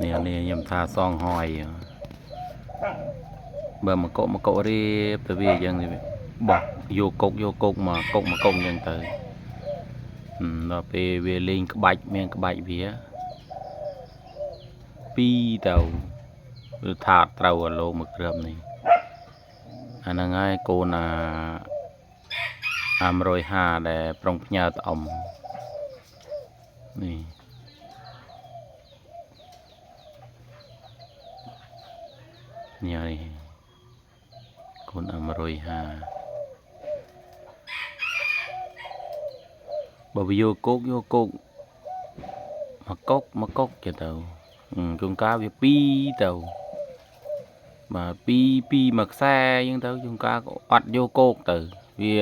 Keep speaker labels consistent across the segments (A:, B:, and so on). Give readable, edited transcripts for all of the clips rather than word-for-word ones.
A: nè nhầm tha song hoi bờ mà cậu đi từ vì dân thì bỏ vô cục dân tới nó về lên cái bạch vía pi tàu thả tàu ở lô mực rầm này anh đang ngay cô là rồi hà để trong nhà ông này nhà này con rồi hà bởi vì vô cốt mà cốc cho tàu chúng cá với pi tàu mà pi mặc xe nhưng tàu chúng cá có ọt vô cốt từ vì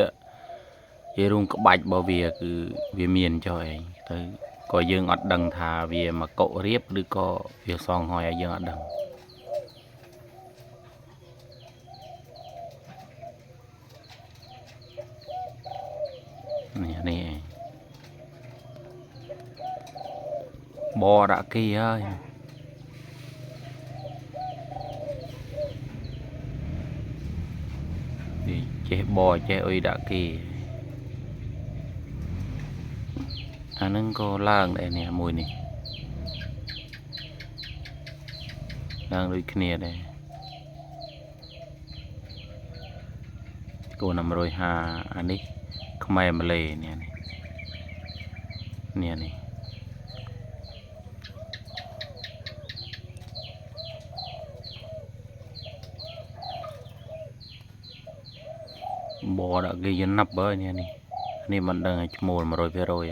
A: luôn có bạch bảo vì cứ vì miền cho ấy tới có dương ọt đằng thà vì mà cậu riếp đứa có việc son hỏi dương ọt đằng này bò đã kia ơi chế bò chế ơi đã kia anh nâng có lang đây nè mùi này lang đôi kia đây cô nằm rồi hà anh ấy không ai mà lề nè này bò đã gây dân nắp bơi nè này mình đang mùa mà rồi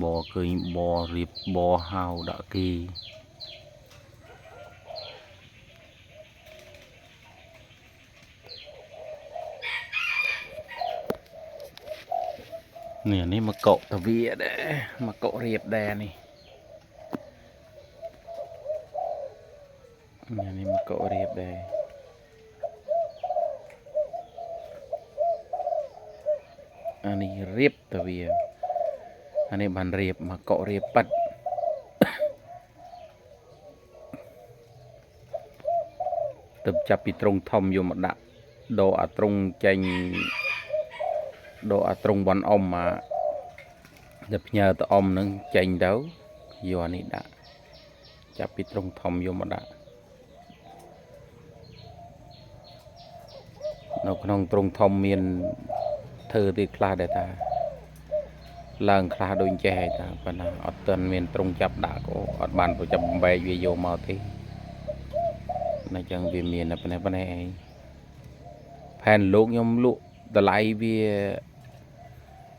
A: bò cười bò riệp bò hào đã kỳ nè này mà cậu tao vía đấy mà cậu riệp đè này nè này mà cậu riệp đè anh ấy riệp tao vía anh ấy bàn riệp mà cậu riệp bắt tập chập bị trông thom vô một đạn đồ ở trong chanh đồ ở trong bọn ông mà đập nhờ tụi ông nó chanh đấu vô anh ấy đã chập bị trông thom vô một đạn nó không trông thom miền thơ thì khá để ta lần khá đôi chè ta và là ở tên miền trông chập đã có ở bàn của chập bè về vô màu thế này chẳng vì miền là bên này phèn lúc nhóm lụa tờ lại vì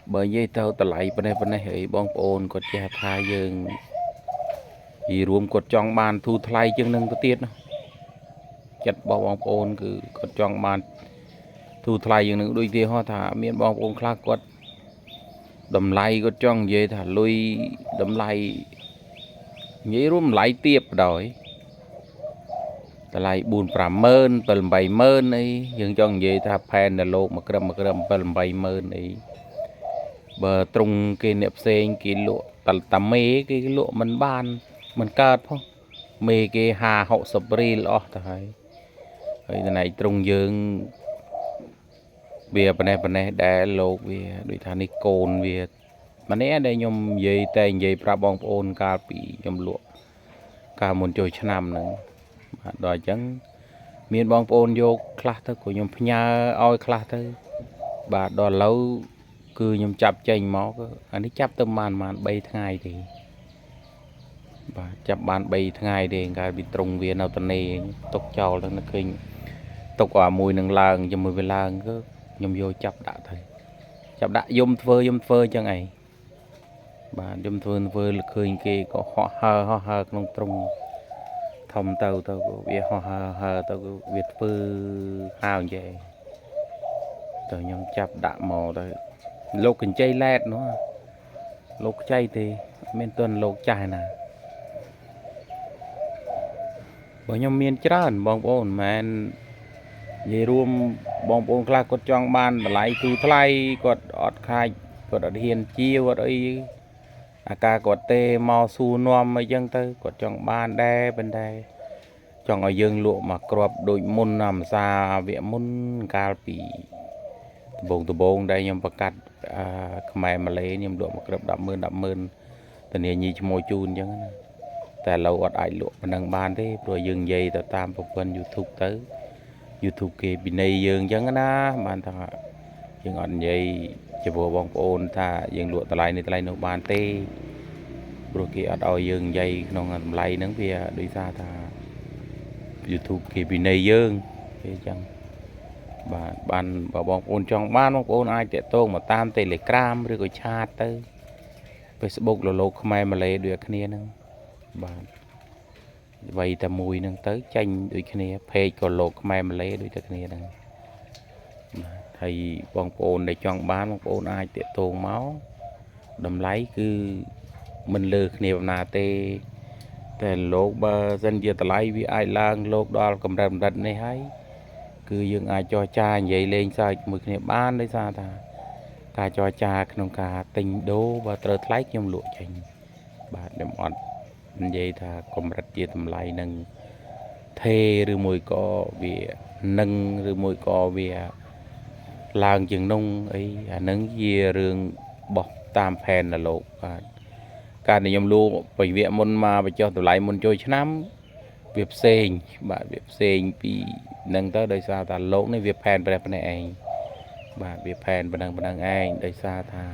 A: bởi vậy tao tờ lại bên này hãy bong ôn có cha thai dương vì rùm có trong bàn thu thay chân nâng có tiết chặt bao bong ôn cứ có trong bàn thu thay dương nâng đôi tia hoa thả miền bong ôn khác quất đầm lại có trong vậy thả lui đầm lại nghĩ rùm lại tiếp rồi lại buồn phàm mơn bầm bày mơn ấy nhưng cho vậy ta phèn là lô mà cầm bầm bày mơn ấy bờ trung cái nẹp sen cái lụa tầm mê cái lụa mình ban mình cắt không mê cái hà hậu sập ri lọ thôi cái này trung dương bìa bên này để lô bìa đôi thằng này cồn bìa mà né đây nhom dây tay dây pra bong ôn ca bị nhom lụa ca muốn chơi năm nữa đòi chẳng miền bong ôn vô class thôi của nhom nhà oi class thôi bà đòi lâu cứ nhom chập chành máu anh ấy chập tâm màn bay ngày thì bà chập bàn bay ngày thì người bị trùng viên nào tuần này tốc trào lên nó kinh tốc quả mùi nâng làng cho mùi về làng cứ nhom vô chập đã thôi chập đã yếm phơi cho ngày bà yếm phơi là khơi kia có họ hơ không trùng thông tàu việc họ hờ tàu việc phư hào vậy tàu nhom chập đã mò rồi lục kinh chay lẹt nữa lục chay thì miền tuần lục chài nè bởi nhom miền trơn bong bồn mà vềរួមbong bồn khác có trong ban mà lại từ thay có ọt khai có ọt hiền chiêu ở đây អាការគាត់ទេមកសួរនាំអីចឹងទៅគាត់ចង់បានដែរប៉ុន្តែចង់ឲ្យយើងលក់មកគ្រាប់ដូចមុនអាម្សាវគ្គមុនកាលពីដំបងដែលខ្ញុំប្រកាសខ្មែរម៉ាឡេខ្ញុំលក់មកគ្រាប់100000ធានាញីឈ្មោះជូនអញ្ចឹងណាតែឥឡូវអត់អាចលក់ប៉ុណ្ណឹងបានទេព្រោះយើងនិយាយទៅតាមប្រព័ន្ធ YouTube ទៅ YouTube គេពីនៃយើងអញ្ចឹងណាបានថាយើងអត់និយាយចំពោះបងប្អូនថាយើងលក់តម្លៃនេះតម្លៃនោះបានទេព្រោះគេអត់ឲ្យយើងនិយាយក្នុងតម្លៃហ្នឹងវាដោយសារថា YouTube គេពីនៃយើងគេអញ្ចឹងបាទបានបើបងប្អូនចង់បានបងប្អូនអាចតាក់ទងមកតាម Telegram ឬក៏ឆាតទៅ Facebook លោកខ្មែរម៉ាឡេដូចគ្នាហ្នឹងបាទអ្វីតែមួយហ្នឹងទៅចាញ់ដូចគ្នា Page ក៏លោកខ្មែរម៉ាឡេដូចតែគ្នាហ្នឹងបាទហើយបងប្អូនដែលចង់បានបងប្អូនអាចតាក់ទងមកតម្លៃគឺមិនលើគ្នាប៉ុណ្ណាទេតែលោកបើសិនជាតម្លៃវាអាចឡើងលោកដល់កម្រិតនេះហើយគឺយើងអាចចរចានិយាយលេងសើចជាមួយគ្នាបានដោយសារថាការចរចាក្នុងការទិញដូរបើត្រូវថ្លៃខ្ញុំលក់ចេញបាទខ្ញុំអត់និយាយថាកម្រិតជាតម្លៃនឹងថេឬមួយក៏វានឹងឬមួយក៏វាឡើងជាងនោះអីអានឹងជារឿងបោះតាមផែនដល់លោកបាទការដែលខ្ញុំលក់បរិវគ្គមុនមកបញ្ចុះតម្លៃមុនចូលឆ្នាំវាផ្សេងបាទវាផ្សេងពីនឹងទៅដោយសារថាលោកនេះវាផែនព្រះនេះឯងបាទវាផែនប៉ុណ្ណឹងឯងដោយសារថា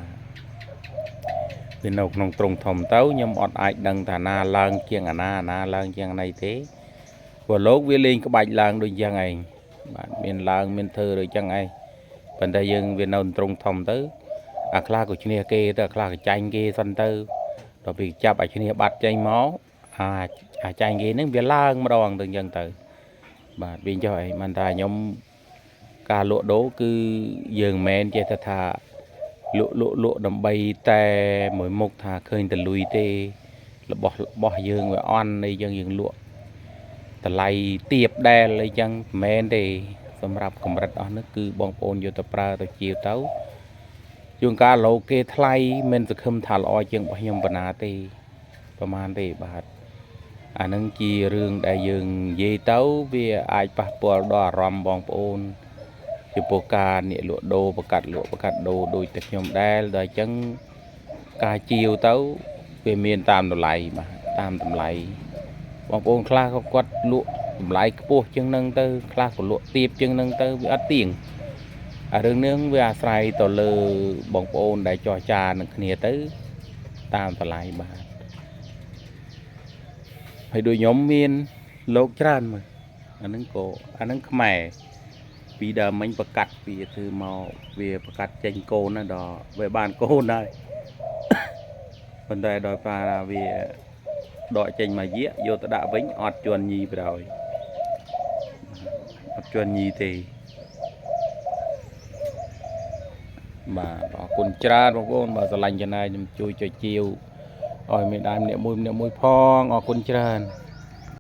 A: វានៅក្នុងទ្រង់ធំទៅខ្ញុំអត់អាចដឹងថាណាឡើងជាងអាណាឡើងជាងណីទេព្រោះលោកវាលេងក្បាច់ឡើងដូចយ៉ាងឯងបាទមានឡើងមានធ្វើដូចចឹងឯងប៉ុន្តែយើងវានៅទ្រង់ធំទៅអាខ្លះក៏ឈ្នះគេទៅអាខ្លះក៏ចាញ់គេសិនទៅដល់ពេលចាប់ឲ្យឈ្នះបាត់ចេញមកអាចាញ់គេហ្នឹងវាឡើងម្ដងទៅចឹងទៅបាទវាចុះអីមិនថាខ្ញុំការលក់ដូរគឺយើងមិនមែនចេះថាលក់ដើម្បីតែមួយមុខថាឃើញតលុយទេរបស់យើងវាអន់អីចឹងយើងលក់តម្លៃទាបដែលអីចឹងមិនមែនទេសម្រាប់កម្រិតអស់នេះគឺបងប្អូនយកទៅប្រើទៅជាទៅជួនកាលលោកគេថ្លៃមិនសង្ឃឹមថាល្អជាងរបស់ខ្ញុំប៉ុណ្ណាទេប្រហែលទេបាទអានឹងជារឿងដែលយើងនិយាយទៅវាអាចប៉ះពាល់ដល់អារម្មណ៍បងប្អូនចំពោះការអ្នកលក់ដូរប្រកាសលក់ប្រកាសដូរដូចតែខ្ញុំដែរដល់អញ្ចឹងការជាវទៅវាមានតាមតម្លៃបាទតាមតម្លៃបងប្អូនខ្លះក៏គាត់លក់តម្លៃខ្ពស់ជាងនឹងទៅខ្លះក៏លក់ទាបជាងនឹងទៅវាអត់ទៀងអារឿងនេះវាអាស្រ័យទៅលើបងប្អូនដែលចរចានឹងគ្នាទៅតាមតម្លៃបាទហើយដូចខ្ញុំមានលោកច្រើនមើលអានឹងក៏អានឹងខ្មែរពីដើមមិញប្រកាសពីធ្វើមកវាប្រកាសចេញកូនណាដល់វាបានកូនហើយប៉ុន្តែដោយសារវាដកចេញមកយកទៅដាក់វិញអត់ជន់ញីប្រហើយអត់ជន់ញីទេបាទអរគុណច្រើនបងប្អូនបើស្រឡាញ់ចំណាយខ្ញុំជួយចុចជាវឲ្យមេដាយម្នាក់មួយផងអរគុណច្រើន